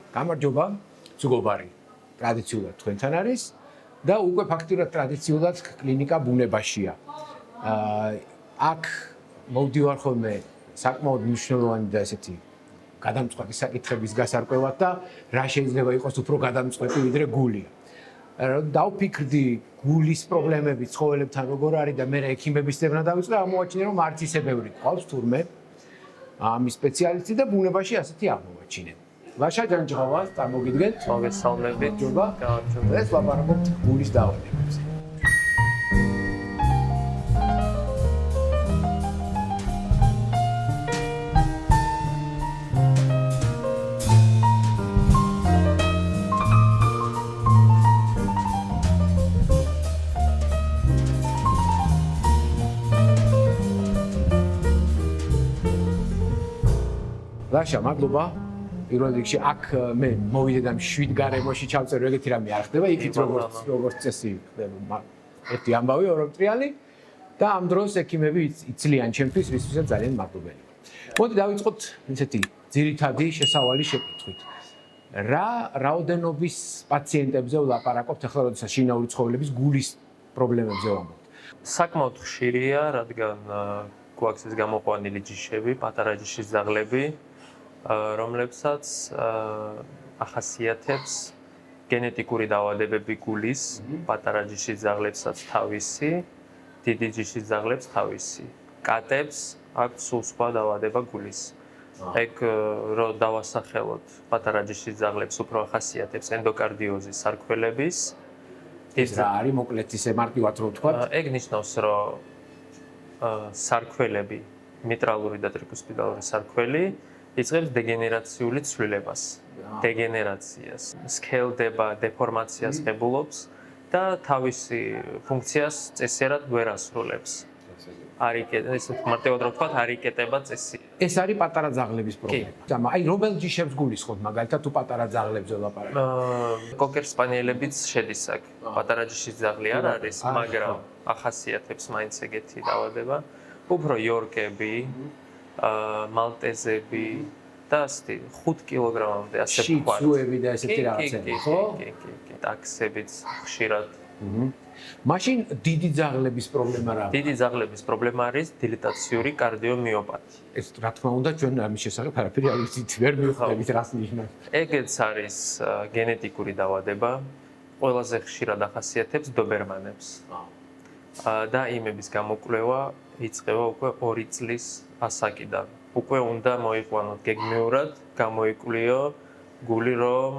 გამარჯობა, ზუგობარი ტრადიციულად თქვენთან არის და უკვე ფაქტურად ტრადიციულად კლინიკა ბუნებაშია. აქ მოვდივარ ხოლმე საკმაოდ მნიშვნელოვანი და ესეთი გადამწყვეტი საკითხების გასარკვევად და რა შეიძლება იყოს უფრო გადამწყვეტი ვიდრე გულია. დავფიქრდი გულის პრობლემები ცხოველებთან როგორ არის და მე ექიმების წევრად დავიწყე აღმოაჩინე რომ არც ისე ბევრი ყავს თურმე ამის სპეციალისტი და ბუნებაში ასეთი აღმოაჩინე. ლაშა ჯანჯღავა წარმოგიდგენთ. მოგესალმებით. გამარჯობა. ეს ვაპარაკობთ გულის დაავადებებზე. ლაშა, მადლობა. პირველ რიგში აქ მე მოვიდე და 7 გარემოში ჩავწერ ეგეთი რამე არ ხდება, იქით როგორც წესი ხდება. ერთი ამბავი, ორომტრიანი და ამ დროს ექიმები იცლიან ჩემთვის, ვისაც ძალიან მადლობელი. მოდი დავიწყოთ ესეთი ძირითადი შესავალი შეკითხვით. რა რაოდენობის პაციენტებზე ვლაპარაკობთ ახლა, როდესაც შინაური ცხოველების გულის პრობლემებზე ვამბობთ? საკმაოდ ხშირია, რადგან გვაქვს ეს გამოყვანილი ჯიშები, პატარა ჯიშის ძაღლები, რომლებსაც ახასიათებს გენეტიკური დაავადებები გულის, პატარა ჯიშის ძაღლებსაც თავისი, დიდი ჯიშის ძაღლებს თავისი. კატებს აქვს სულ სხვა დაავადება გულის. ეგ რო დავასახელოთ, პატარა ჯიშის ძაღლებს უფრო ახასიათებს ენდოკარდიოზი სარქველების. ეს რა არის მოკლედ ისე მარტივად რო ვთქვა? ეგ ნიშნავს, რომ სარქველები, მიტრალური და ტრიკოსპიდალური სარქველი იწყებს დეგენერაციული ცვლილებას, დეგენერაციას, სქელდება, დეფორმაციას ღებულობს და თავისი ფუნქციას წესიერად ვერ ასრულებს. ესე მარტივად რო ვთქვათ, არ იკეტება წესი. ეს არის პატარა ძაღლების პრობლემა. აი რომელ ჯიშებს გულისხმობთ მაგალითად თუ პატარა ძაღლებზე ვლაპარაკობთ? კოკერ სპანიელებიც შედის აქ. პატარა ჯიშის ძაღლი არ არის, მაგრამ ახასიათებს მაინც ეგეთი დაავადება. უფრო იორკები, მალტეზები და ასეთი 5 კილოგრამამდე ასე ვთქვათ. შიცუები და ესეთი რაღაცები, ხო? კი, ტაქსებიც ხშირად. მაშინ დიდი ძაღლების პრობლემა რა? დიდი ძაღლების პრობლემა არის დილიტაციური კარდიომიოპათია. ეს რა თქმა უნდა ჩვენ ამის შესახებ არაფერი არ ვიცით, ვერ მივხვდებით რას ნიშნავს. ეგეც არის გენეტიკური დაავადება, ყველაზე ხშირად ახასიათებს დობერმანებს. და იმების გამოკვლევა იწყება უკვე 2 წლის ასაკიდან. უკვე უნდა მოიყვანოთ გეგმიურად, გამოიკვლიო გული, რომ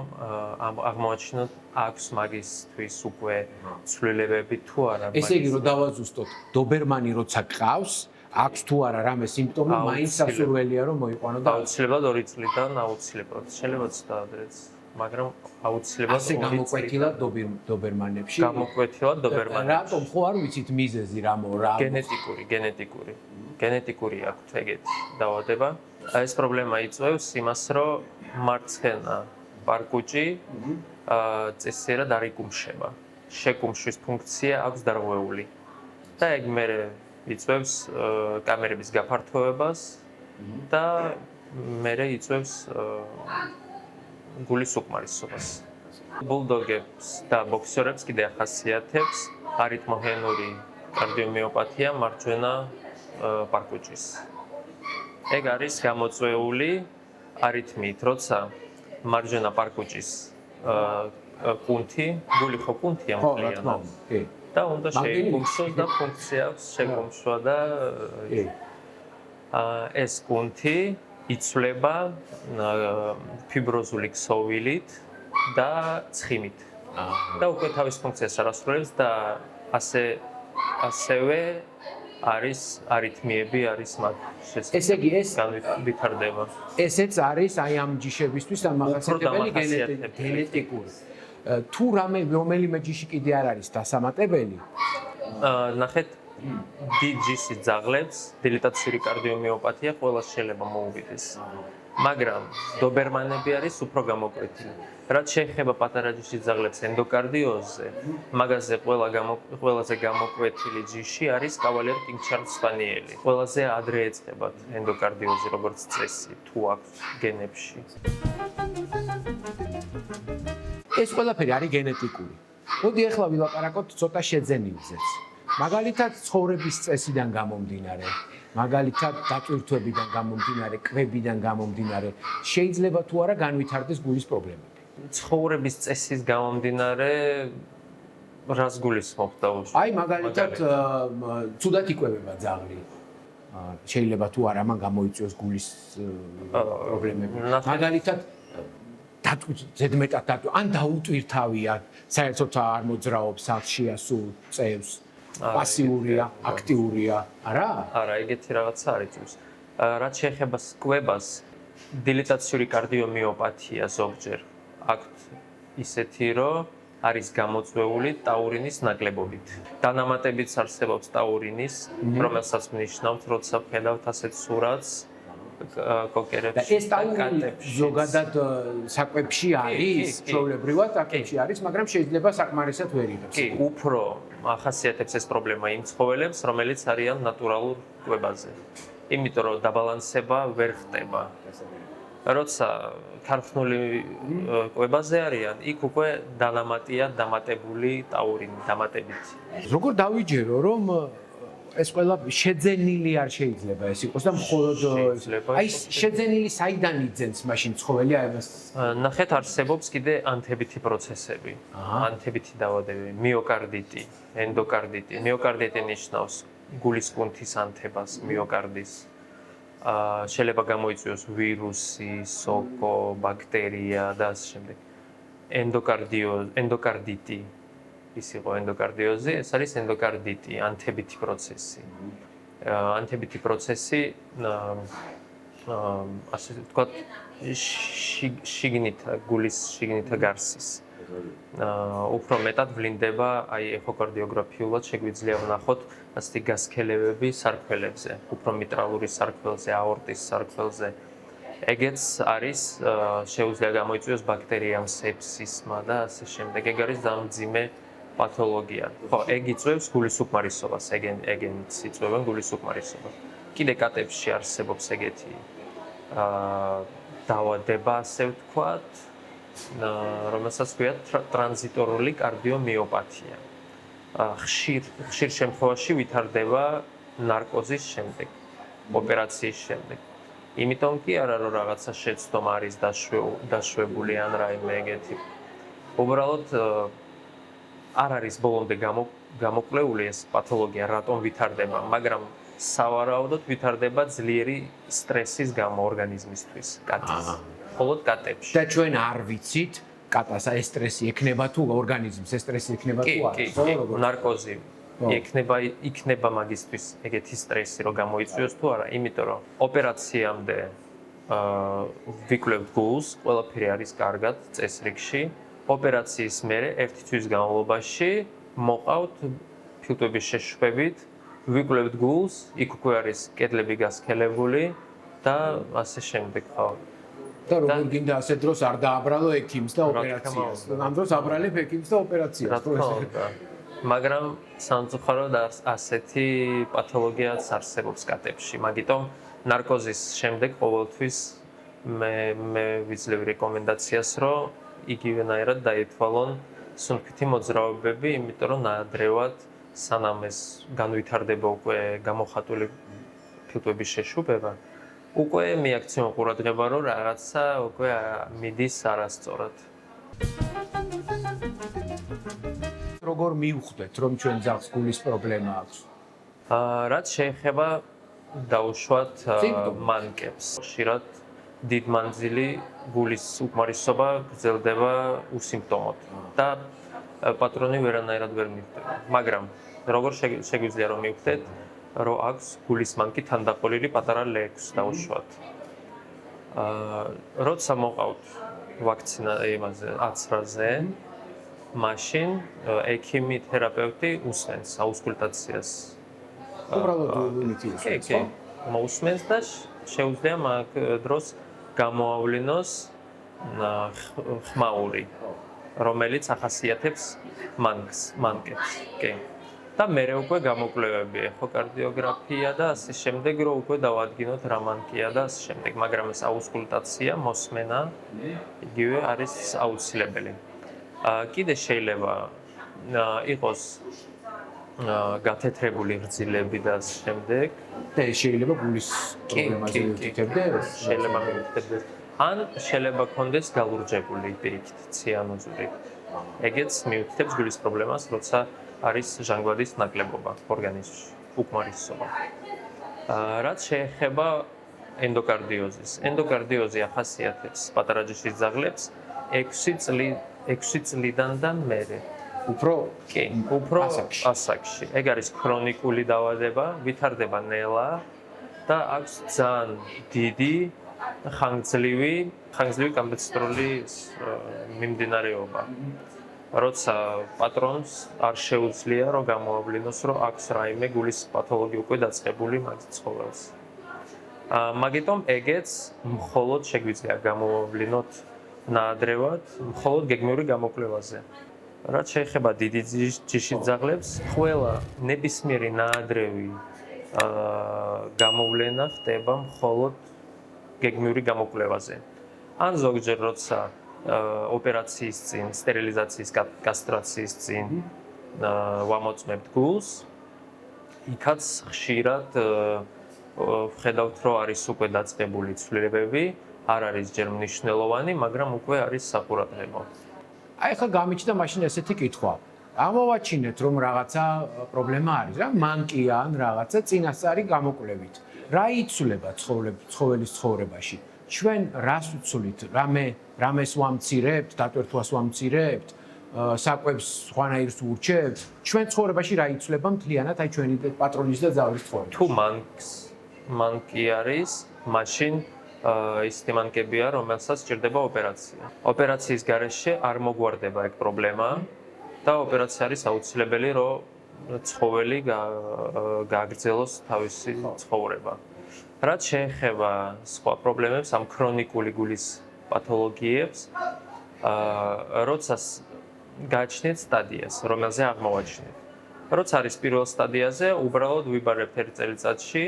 აღმოაჩინოთ აქვს მაგისთვის უკვე ცვლილებები თუ არა. ესე იგი, რომ დავაზუსტოთ, დობერმანი როცა ყავს, აქვს თუ არა რამე სიმპტომი, მაინც სასურველია რომ მოიყვანო და აუცილებლად 2 წლიდან აუცილებლად. შეიძლება ცოტა ადრეც, მაგრამ აუცილებლად ასე გამოკვეთილად დობერმანებში. გამოკვეთილად დობერმანებში. რატომ ხო არ ვიცით მიზეზი რა? გენეტიკური აქვთ ეგეთი დაავადება. ეს პრობლემა იწვევს იმას, რომ მარცხენა პარკუჭი წესიერად არ იკუმშება. შეკუმშვის ფუნქცია აქვს დარღვეული. და ეგ მერე იწვევს კამერების გაფართოებას და მერე იწვევს გულის უკმარისობას. ბულდოგებს და ბოქსერებს კიდე ახასიათებს არითმოგენური კარდიომიოპათია მარჯვენა პარკუჭის. ეგ არის გამოწვეული არითმიით, როცა მარჯვენა პარკუჭის კუნთი, გული ხო კუნთია მთლიანად. და უნდა შეიკუმშოს და ფუნქცია აქვს შეკუმშვა და ეს კუნთი იცვლება ფიბროზული ქსოვილით და ცხიმით. და უკვე თავის ფუნქციას არ ასრულებს და ასევე არის არითმიები, არის მათ შესაძლებელი. ესე იგი ეს განვითარდება. ესეც არის აი ამ ჯიშებისთვის დამახასიათებელი გენეტიკური. თუ რომელიმე ჯიში კიდე არ არის დასამატებელი? ნახეთ, დიდ ჯიშის ძაღლებს დილიტაციური კარდიომიოპათია ყველა შეიძლება მოუვიდეს. მაგრამ დობერმანები არის უფრო გამოკვეთილი. რაც შეეხება პატარა ჯიშის ძაღლებს ენდოკარდიოზზე, მაგაზე ყველაზე გამოკვეთილი ჯიში არის კავალერ კინგ ჩარლზ სპანიელი. ყველაზე ადრე ეწყებათ ენდოკარდიოზი როგორც წესი, თუ აქვს გენებში. ეს ყველაფერი არის გენეტიკური. მოდი ახლა ვილაპარაკოთ ცოტა შეძენილზეც. მაგალითად, ცხოვრების წესიდან გამომდინარე, მაგალითად, დატვირთვებიდან გამომდინარე, კვებიდან გამომდინარე, შეიძლება თუ არა განვითარდეს გულის პრობლემები. ცხოვრების წესის გამომდინარე რას გულისხმობთ დაუშვათ? აი, მაგალითად, ცუდად იკვებება ძაღლი. შეიძლება თუ არა მან გამოიწვიოს გულის პრობლემები. მაგალითად, ზედმეტად ან დაუტვირთავია, საერთოდ არ მოძრაობს, სახლშია სულ წევს, პასიურია, აქტიურია, არა? არა, ეგეთი რაღაცა არ იწვევს. რაც შეეხება კვებას, დილიტაციური კარდიომიოპათია ზოგჯერ აქვთ ისეთი, რომ არის გამოწვეული ტაურინის ნაკლებობით. დანამატებიც არსებობს ტაურინის, რომელსაც ნიშნავს, როცა ვხედავთ ასეთ სურათს კოკერებში და ეს ტაურინი ზოგადად საკვებში არის, ჩვეულებრივად საკვებში არის, მაგრამ შეიძლება საკმარისად ვერ იღებს. კი, უფრო ახასიათებს ეს პრობლემა იმ ცხოველებს, რომელიც არიან ნატურალურ კვებაზე. იმიტომ რომ დაბალანსება ვერ ხდება. როცა ქარხნული კვებაზე არიან, იქ უკვე დანამატია დამატებული ტაურინი, დამატებითი. როგორ დავიჯერო, რომ ეს ყველა შეძენილი არ შეიძლება ეს იყოს და მხოლოდ აი შეძენილი საიდან იძენს მაშინ ცხოველი აი მას ნახეთ არსებობს კიდე ანთებითი პროცესები, ანთებითი დაავადებები, მიოკარდიტი, ენდოკარდიტი. მიოკარდიტი ნიშნავს გულის კუნთის ანთებას, მიოკარდის. შეიძლება გამოიწვიოს ვირუსი, სოკო, ბაქტერია და ასე შემდეგ. ენდოკარდიტი ის იყო ენდოკარდიოზი, ეს არის ენდოკარდიტი, ანთებითი პროცესი. ანთებითი პროცესი ასე ვთქვათ, შიგნით, გულის შიგნით გარსის. უფრო მეტად ვლინდება, აი ეხოკარდიოგრაფიულად შეგვიძლია ვნახოთ ასეთი გასქელებები სარქველებზე, უფრო მიტრალური სარქველზე, აორტის სარქველზე. ეგეც არის შეუძლია გამოიწვიოს ბაქტერიამ, სეფსისმა და ასე შემდეგ. ეგ არის დამძიმე პათოლოგია. ხო, ეგ იწვევს გულის უკმარისობას, ეგენიც იწვევენ გულის უკმარისობას. კიდე კატებში არსებობს ეგეთი დაავადება, ასე ვთქვათ, რომელსაც ქვია ტრანზიტორული კარდიომიოპათია. ხშირ შემთხვევაში ვითარდება ნარკოზის შემდეგ, ოპერაციის შემდეგ. იმიტომ კი არა რომ რაღაცა შეცდომა არის დაშვებული ან რაიმე ეგეთი. უბრალოდ არ არის ბოლომდე გამოკვლეული ეს პათოლოგია რატომ ვითარდება, მაგრამ სავარაუდოდ ვითარდება ძლიერი სტრესის გამო ორგანიზმისთვის, კატის. მხოლოდ კატებში. და ჩვენ არ ვიცით, კატასა ეს სტრესი ექნება თუ ორგანიზმს ეს სტრესი ექნება თუ არა. კი, ნარკოზი იქნება მაგისთვის ეგეთი სტრესი რომ გამოიწვიოს თუ არა, იმიტომ რომ ოპერაციამდე ვიკვლევთ გულს, ყველაფერი არის კარგად წესრიგში. ოპერაციის მერე ერთი თვის განმავლობაში მოყავთ ფილტვების შეშვებით, ვიკვლევთ გულს, იქ უკვე არის კედლები გასქელებული და ასე შემდეგ ხო. და როგორ გინდა ასე დროს არ დააბრალო ექიმს და ოპერაციას. ამ დროს აბრალებ ექიმს და ოპერაციას. მაგრამ სამწუხაროდ ასეთი პათოლოგიაც არსებობს კატებში. მაგიტომ ნარკოზის შემდეგ ყოველთვის მე ვიძლევ რეკომენდაციას, რომ იგივენაირად დაეთვალონ სუნთქვითი მოძრაობები, იმიტომ რომ ნაადრევად სანამ ეს განვითარდება უკვე გამოხატული ფილტვების შეშუპება, უკვე მიაქციონ ყურადღება, რომ რაღაცა უკვე მიდის არასწორად. როგორ მივხვდეთ, რომ ჩვენ ძაღლს გულის პრობლემა აქვს? რაც შეეხება დაუშვათ მანკებს. ხშირად დიდმანძილი გულის უკმარისობა გრძელდება უსიმპტომოდ და პატრონი ვერანაირად ვერ მივხვდება. მაგრამ როგორ შეგვიძლია რომ მივხვდეთ, რომ აქვს გულის მანკი თანდაყოლილი პატარა ლეკვს დაუშვათ. როცა მოყავთ ვაქცინა იმაზე აცრაზე, მაშინ ექიმი, თერაპევტი უსმენს აუსკულტაციას. უბრალოდ უნიტიოს. კი, მოусმენს და შეუძლია მაგ დროს გამოავლინოს ხმაური, რომელიც ახასიათებს მანკებს. კი. და მერე უკვე გამოკვლევები, ეხოკარდიოგრაფია და ასე შემდეგ, რომ უკვე დავადგინოთ რა მანკია და ასე შემდეგ, მაგრამ ეს აუსკულტაცია, მოსმენა იგივე არის აუცილებელი. კიდე შეიძლება იყოს გათეთრებული ღრძილები და შემდეგ. და ეს შეიძლება გულის პრობლემაზე ვითარდეს. შეიძლება მიუთითებდეს. ან შეიძლება კონდეს გალურჯებული პირიქით, ციანოზური. ეგეც მიუთითებს გულის პრობლემას, როცა არის ჟანგბადის ნაკლებობა ორგანიზმში, უკმარისობა. რაც შეეხება ენდოკარდიოზის. ენდოკარდიოზი ახასიათებს პატარა ჯიშის ძაღლებს 6 წლიდან და მერე. უფრო ასაკში. ეგ არის ქრონიკული დაავადება, ვითარდება ნელა და აქვს ძალიან დიდი ხანგრძლივი გამბეცდრული მიმდინარეობა. როცა პატრონს არ შეუძლია რომ გამოავლინოს, რომ აქვს რაიმე გულის პათოლოგია უკვე დაწყებული მაგ ცხოველს. მაგიტომ ეგეც მხოლოდ შეგვიძლია გამოავლინოთ ნაადრევად, მხოლოდ გეგმიური გამოკვლევაზე. რაც შეეხება დიდი ჯიშის ძაღლებს, ყველა ნებისმიერი ნაადრევი გამოვლენა ხდება მხოლოდ გეგმიური გამოკვლევაზე. ან ზოგჯერ როცა ოპერაციის წინ, სტერილიზაციის, კასტრაციის წინ ვამოწმებთ გულს, იქაც ხშირად ვხედავთ, რომ არის უკვე დაწყებული ცვლილებები, არ არის ჯერ მნიშვნელოვანი, მაგრამ უკვე არის საყურადღებო. აი ხა გამიჩნდა მაშინ ესეთი კითხვა. ამოვაჩინეთ რომ რაღაცა პრობლემა არის რა, მანკია ან რაღაცა წინასწარი გამოკვლევით. რა იცვლება ცხოველის ცხოვრებაში? ჩვენ რას ვცვლით? რამეს ვამცირებთ, დატვირთვას ვამცირებთ, საკვებს სხვანაირს ვურჩევთ? ჩვენ ცხოვრებაში რა იცვლება მთლიანად აი ჩვენი პატრონის და ძაღლის ცხოვრებაში? თუ მანკი არის, მაშინ ისეთი მანკებია, რომელსაც სჭირდება ოპერაცია. ოპერაციის გარეშე არ მოგვარდება ეგ პრობლემა და ოპერაცია არის აუცილებელი, რომ ცხოველი გააგრძელოს თავისი ცხოვრება. რაც შეეხება სხვა პრობლემებს, ამ ქრონიკული გულის პათოლოგიებს, როცა გააჩნიეთ სტადიას, რომელზე აღმოვაჩინეთ. როცა არის პირველ სტადიაზე, უბრალოდ ვიბარებთ 1 წელიწადში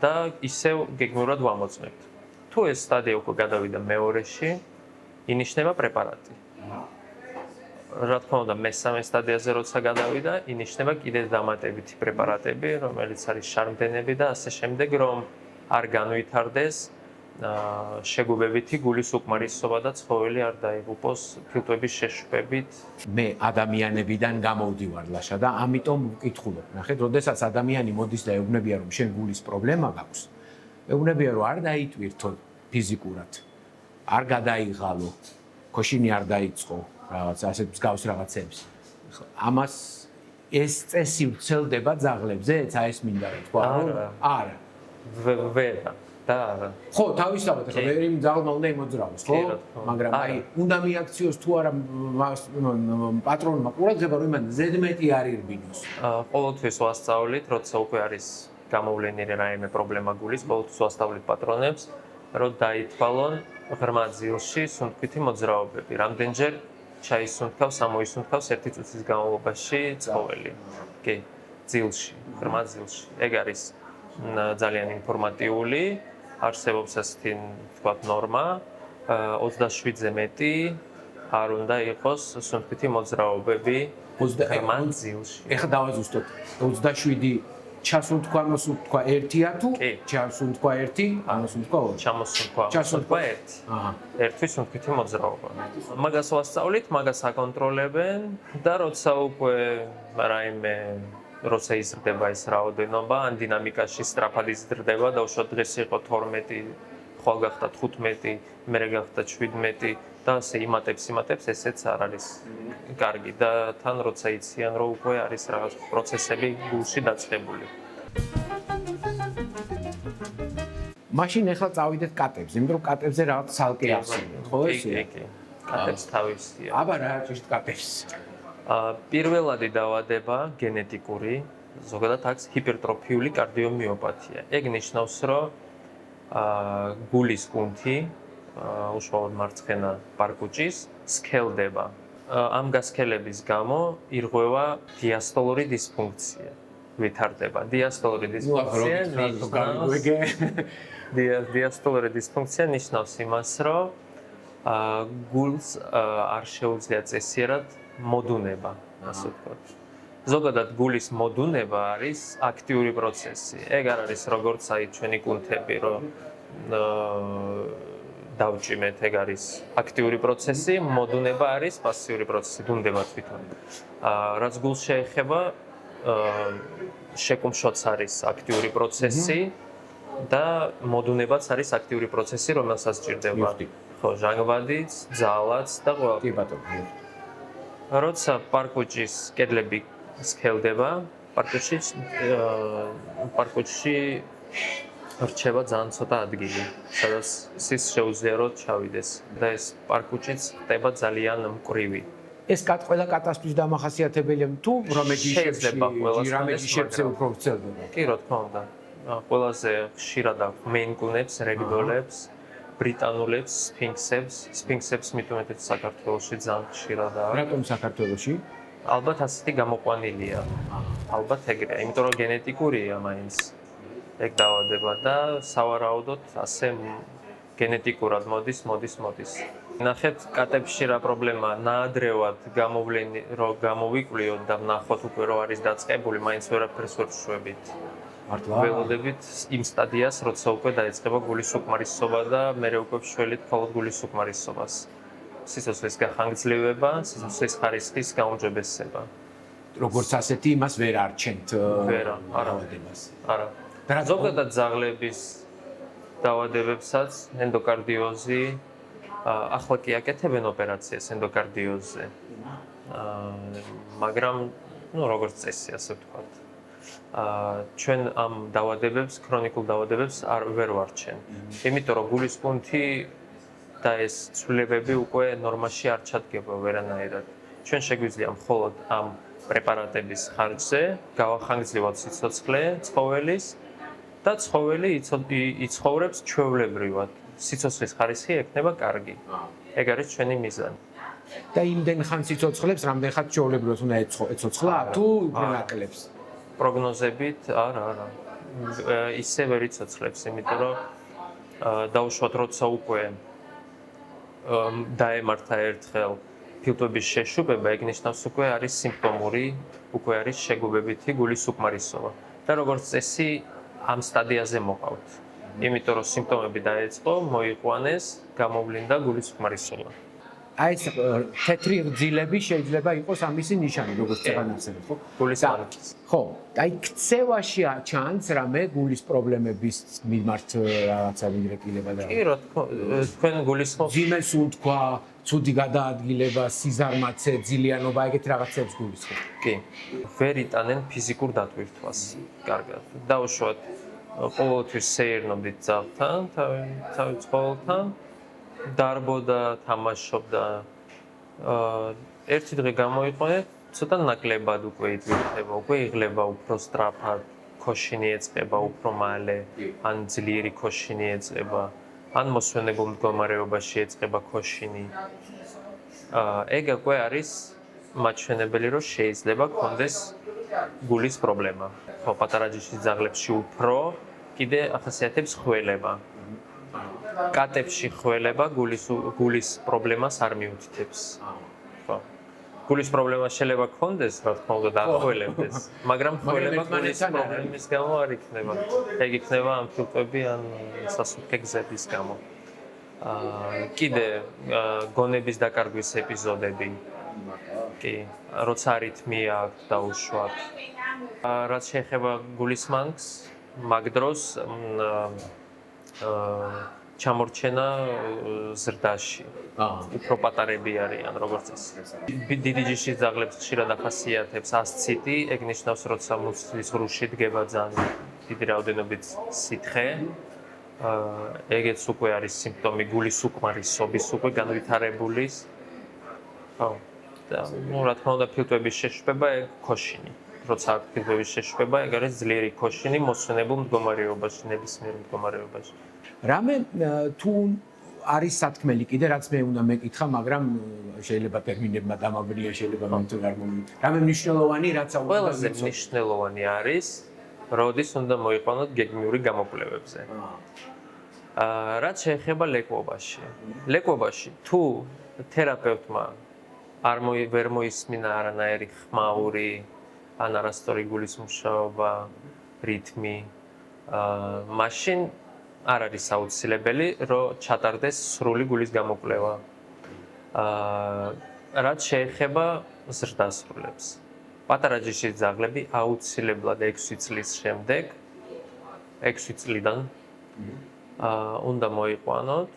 და ისევ გეგმურად ვამოწმებთ. თუ ეს სტადია უკვე გადავიდა მეორეში, ინიშნება პრეპარატი. რა თქმა უნდა, მესამე სტადიაზე როცა გადავიდა, ინიშნება კიდევ დამატებითი პრეპარატები, რომელიც არის შარმდენები და ასე შემდეგ, რომ არ განვითარდეს შეგუბებითი გულის უკმარისობა და ცხოველი არ დაიღუპოს ფილტვების შეშუპებით. მე ადამიანებიდან გამოვდივარ ლაშა და ამიტომ ვკითხულობ. ნახეთ, როდესაც ადამიანი მოდის და ეუბნებია რომ შენ გულის პრობლემა გაქვს, ეუბნებია რომ არ დაიტვირთო ფიზიკურად, არ გადაიღალო, ქოშინი არ დაიწყო, რაღაც ასეთ მსგავს რაღაცებს. ამას ეს წესი ვრცელდება ძაღლებზეც, აი ეს მინდა რა თქვა, არა. ვერა. ხო, თავისთავად ხო, ვერ იმ ძაღლმა უნდა იმოძრავოს, ხო? მაგრამ აი, უნდა მიაქციოს თუ არა პატრონმა ყურადღება, რომ იმან ზედმეტი არ ირბინოს. ყოველთვის ვასწავლით, როცა უკვე არის გამოვლენილი რაიმე პრობლემა გულის, ყოველთვის ვასწავლით პატრონებს, რომ დაითვალონ ღრმა ძილში სუნთქვითი მოძრაობები. რამდენჯერ ჩაისუნთქავს, ამოისუნთქავს 1 წუთის განმავლობაში ცხოველი. კი, ძილში, ღრმა ძილში. ეგ არის ძალიან ინფორმატიული. არსებობს ასეთი თქვათ ნორმა 27-ზე მეტი არ უნდა იყოს სუნთქვითი მოძრაობები ღრმა ძილში. ეხლა დავაზუსტოთ 27 ჩასუნთქვა, მოსუნთქვა 1-ია თუ ჩასუნთქვა 1, ამოსუნთქვა 2. ჩასუნთქვა 1. ერთი სუნთქვითი მოძრაობა. მაგას ვასწავლით, მაგას აკონტროლებენ და როცა უკვე რაიმე როცა იზრდება ეს რაოდენობა, ან დინამიკაში სწრაფად იზრდება და უშუალოდ დღეს იყო 12, ხვალ გახდა 15, მერე გახდა 17 და ასე იმატებს, ესეც არ არის კარგი და თან როცა იციან, რომ უკვე არის რაღაც პროცესები გულში დაწყებული. მაშინ ახლა წავიდეთ კატებზე, იმიტომ რომ კატებზე რაღაც ცალკე ახსენეთ, ხო ესეა? კი. კატებს თავისია. აბა რა ჭიშთ კატებს? პირველადი დაავადება გენეტიკური, ზოგადად აქვს ჰიპერტროფიული კარდიომიოპათია. ეგ ნიშნავს, რომ გულის კუნთი, უშუალოდ მარცხენა პარკუჭის, სქელდება. ამ გასქელების გამო ირღვევა დიასტოლური დისფუნქცია. ვითარდება. დიასტოლური დისფუნქცია ნიშნავს იმას, რომ გულს არ შეუძლია წესიერად მოდუნება, ასე ვთქვათ. ზოგადად გულის მოდუნება არის აქტიური პროცესი. ეგ არ არის როგორც აი ჩვენი კუნთები, რომ დავჭიმეთ, ეგ არის აქტიური პროცესი, მოდუნება არის პასიური პროცესი, დუნდება თვითონ. რაც გულს შეეხება, შეკუმშოც არის აქტიური პროცესი და მოდუნებაც არის აქტიური პროცესი, რომელსაც სჭირდება ხო, ჟანგბადიც, ძალაც და ყველა. კი ბატონო. როცა პარკუჭის კედლები სქელდება, პარკუჭში რჩება ძალიან ცოტა ადგილი, სადაც სის შეუძლია რომ ჩავიდეს და ეს პარკუჭიც ხდება ძალიან მკვრივი. ეს ყველა კატასტროფის დამახასიათებელია თუ რამე ჯიშებზე უფრო ვრცელდება. კი, რა თქმა უნდა. ყველაზე ხშირად აქვს მეინკუნებს, რეგდოლებს, ბრიტანულებს, სფინქსებს მით უმეტეს საქართველოში ძალიან ხშირად აქვს. რატომ საქართველოში? ალბათ ასეთი გამოყვანილია. ალბათ ეგრეა, იმიტომ რომ გენეტიკურია მაინც ეგ დაავადება და სავარაუდოდ ასე გენეტიკურად მოდის. ნახეთ, კატებში რა პრობლემაა, ნაადრევად რომ გამოვიკვლიოთ და ვნახოთ უკვე რომ არის დაწყებული, მაინც ვერაფერს ვერ ვშვებით. მართლა? ველოდებით იმ სტადიას, როცა უკვე დაიწყება გულის უკმარისობა და მერე უკვე ვშველით მხოლოდ გულის უკმარისობას. სიცოცხლის გახანგრძლივება, სიცოცხლის ხარისხის გაუმჯობესება. როგორც ასეთი იმას ვერ არჩენთ დაავადებას. არა. ზოგადად ძაღლების დაავადებებსაც ენდოკარდიოზი ახლა კი აკეთებენ ოპერაციას ენდოკარდიოზზე. მაგრამ როგორც წესი, ასე ვთქვათ. ჩვენ ამ დაავადებებს, ქრონიკულ დაავადებებს ვერ ვარჩენ. იმიტომ რომ გულის კუნთი და ეს ცვლილებები უკვე ნორმაში არ ჩადგება ვერანაირად. ჩვენ შეგვიძლია მხოლოდ ამ პრეპარატების ხარჯზე გავახანგრძლივოთ სიცოცხლე ცხოველის და ცხოველი იცხოვრებს ჩვეულებრივად. სიცოცხლის ხარისხი ექნება კარგი. ეგ არის ჩვენი მიზანი. და იმდენ ხან სიცოცხლებს, რამდენ ხან ჩვეულებრივად უნდა ეცოცხლა თუ უფრო ნაკლებს? პროგნოზებით არა. ისე ვერ იცოცხლებს, იმიტომ რომ დაუშვათ როცა უკვე დაემართა ერთხელ ფილტვების შეშუპება, ეგ ნიშნავს უკვე არის სიმპტომური, უკვე არის შეგუბებითი გულის უკმარისობა. და როგორც წესი ამ სტადიაზე მოყავთ. იმიტომ რომ სიმპტომები დაეწყო, მოიყვანეს, გამოვლინდა გულის უკმარისობა. აი ეს თეთრი რძილები შეიძლება იყოს ამისი ნიშანი, როგორც წეგანაცემთ, ხო? გულის მანქის. ხო, აი ქცევაში ჩანს რამე გულის პრობლემების მიმართ რაღაცა მიდრეკილება და კი, რა თქმა უნდა, თქვენ გულისხმობთ ძიმეს უთქვა, ცუდი გადაადგილება, სიზარმაცე, ძილიანობა, ეგეთ რაღაცებს გულისხმობთ. კი. ვერ იტანენ ფიზიკურ დატვირთვას. კარგად. დაუშვათ ყოველთვის სეირნობდით ძაღლთან, თავი ცხოველთან. დარბოდა, თამაშობდა. ერთი დღე გამოიყვანეთ, ცოტა ნაკლებად უკვე იტვირთება, უკვე იღლება უფრო სწრაფად, ქოშინი ეწყება უფრო მალე, ან ძლიერი ქოშინი ეწყება, ან მოსვენებულ მდგომარეობაში ეწყება ქოშინი. ეგ უკვე არის მაჩვენებელი, რომ შეიძლება ქონდეს გულის პრობლემა. ხო, პატარა ჯიშის ძაღლებში უფრო კიდე ახასიათებს ხველება. კატებში ხველება გულის პრობლემას არ მიუთითებს. ხო. გულის პრობლემა შეიძლება ქონდეს, რა თქმა უნდა, დაახველებდეს, მაგრამ ხველება გულის პრობლემის გამო არ იქნება. ეგ იქნება ამ ფილტვები ან სასუქე გზების გამო. კიდე გონების დაკარგვის ეპიზოდები. კი, როცა არითმია აქვს დაუშვათ. რაც შეეხება გულის მანქს, მაგ დროს ჩამორჩენა ზრდაში. უფრო პატარები არიან, როგორც წესი. დიდი ჯიშის ძაღლებს ხშირად ახასიათებს ასციტი, ეგ ნიშნავს, როცა მუცლის ღრუში დგება ძალიან დიდი რაოდენობით სითხე. ეგეც უკვე არის სიმპტომი გულის უკმარისობის უკვე განვითარებული. ხო. და რა თქმა უნდა, ფილტვების შეშუპება, ეგ ქოშინი. როცა აქვს ფილტვების შეშუპება, ეგ არის ძლიერი ქოშინი მოსვენებულ მდგომარეობაში, ნებისმიერ მდგომარეობაში. რამე თუ არის სათქმელი კიდე რაც მე უნდა მეკითხა, მაგრამ შეიძლება ტერმინებმა დამაბრია, შეიძლება მე თუ არ მომი. რამე მნიშვნელოვანი რაც აუცილებლად ყველაზე მნიშვნელოვანი არის, როდის უნდა მოიყვანოთ გეგმიური გამოკვლევებზე. რაც შეეხება ლეკვობაში. ლეკვობაში თუ თერაპევტმა ვერ მოისმინა არანაირი ხმაური, ან არასწორი გულის მუშაობა, რითმი, მაშინ არ არის აუცილებელი, რომ ჩატარდეს სრული გულის გამოკვლევა. რაც შეეხება ზრდასრულებს. პატარა ჯიშის ძაღლები აუცილებლად 6 წლის შემდეგ, 6 წლიდან უნდა მოიყვანოთ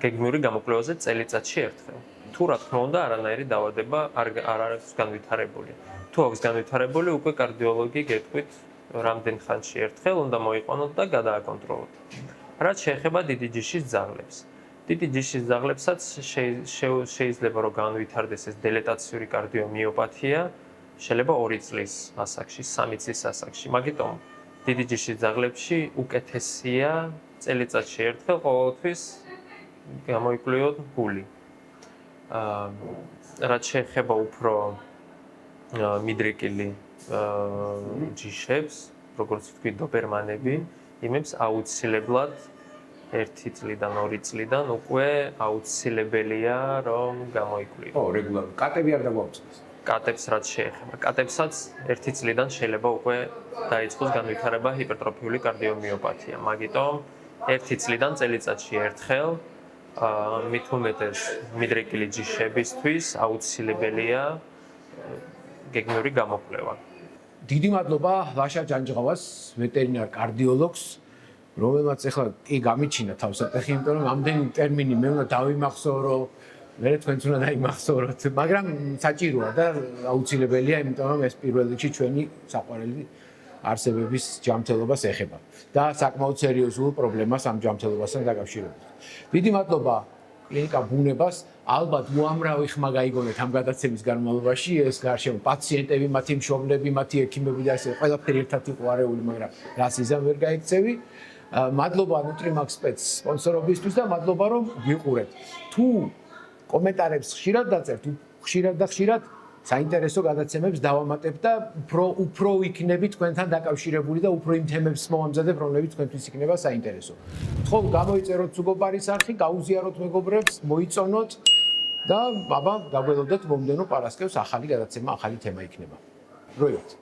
გეგმიური გამოკვლევაზე წელიწადში ერთხელ. თუ რა თქმა უნდა არანაირი დაავადება არ არის განვითარებული. თუ აქვს განვითარებული, უკვე კარდიოლოგი გეტყვით რამდენ ხანში ერთხელ უნდა მოიყვანოთ და გადააკონტროლოთ. რაც შეეხება დიდი ჯიშის ძაღლებს. დიდი ჯიშის ძაღლებსაც შეიძლება რომ განვითარდეს ეს დილეტაციური კარდიომიოპათია, შეიძლება 2 წლის ასაკში, 3 წლის ასაკში. მაგიტომ დიდი ჯიშის ძაღლებში უკეთესია წელიწადში ერთხელ ყოველთვის გამოიკვლიოთ გული. რაც შეეხება უფრო მიდრეკილი ჯიშებს, როგორც ვთქვი, დობერმანები, იმებს აუცილებლად 1 წლიდან 2 წლიდან უკვე აუცილებელია რომ გამოიკვლიოთ. ო, რეგულარულად. კატები არ დაგვაუწყდეს. კატებს რაც შეეხება. კატებსაც 1 წლიდან შეიძლება უკვე დაიწყოს განვითარება ჰიპერტროფიული კარდიომიოპათია. მაგიტომ 1 წლიდან წელიწადში ერთხელ მით უმეტეს მიდრეკილი ჯიშებისთვის აუცილებელია გეგმიური გამოკვლევა. დიდი მადლობა ლაშა ჯანჯღავას, ვეტერინარ კარდიოლოგს, რომელმაც ახლა კი გამიჩინა თავსატეხი, იმიტომ რომ ამდენი ტერმინი მე უნდა დავიმახსოვრო, მე თქვენც უნდა დაიმახსოვროთ, მაგრამ საჭიროა და აუცილებელია, იმიტომ რომ ეს პირველ რიგში ჩვენი საყვარელი არსებების ჯანმრთელობას ეხება და საკმაოდ სერიოზულ პრობლემას ამ ჯანმრთელობასთან დაკავშირებით. დიდი მადლობა კლინიკა ბუნებას, ალბათ უამრავი ხმა გაიგონეთ ამ გადაცემის განმავლობაში, ეს გარშემო პაციენტები, მათი მშობლები, მათი ექიმები და ესე ყველაფერი ერთად იყო არეული, მაგრამ რას იზამ ვერ გაიქცევი. მადლობა ნუტრიმაქს სპეც სპონსორობისთვის და მადლობა რომ გიყურეთ. თუ კომენტარებს ხშირად დაწერთ, ხშირად და ხშირად საინტერესო გადაცემებს დავამატებ და უფრო იქნები თქვენთან დაკავშირებული და უფრო იმ თემებს მოვამზადებ, რომლებიც თქვენთვის იქნება საინტერესო. ხო, გამოიწეროთ სუგოპარის არხი, გაუზიაროთ მეგობრებს, მოიწონოთ და აბა დაგველოდოთ მომდენო პარასკევს ახალი გადაცემა, ახალი თემა იქნება. დროებით.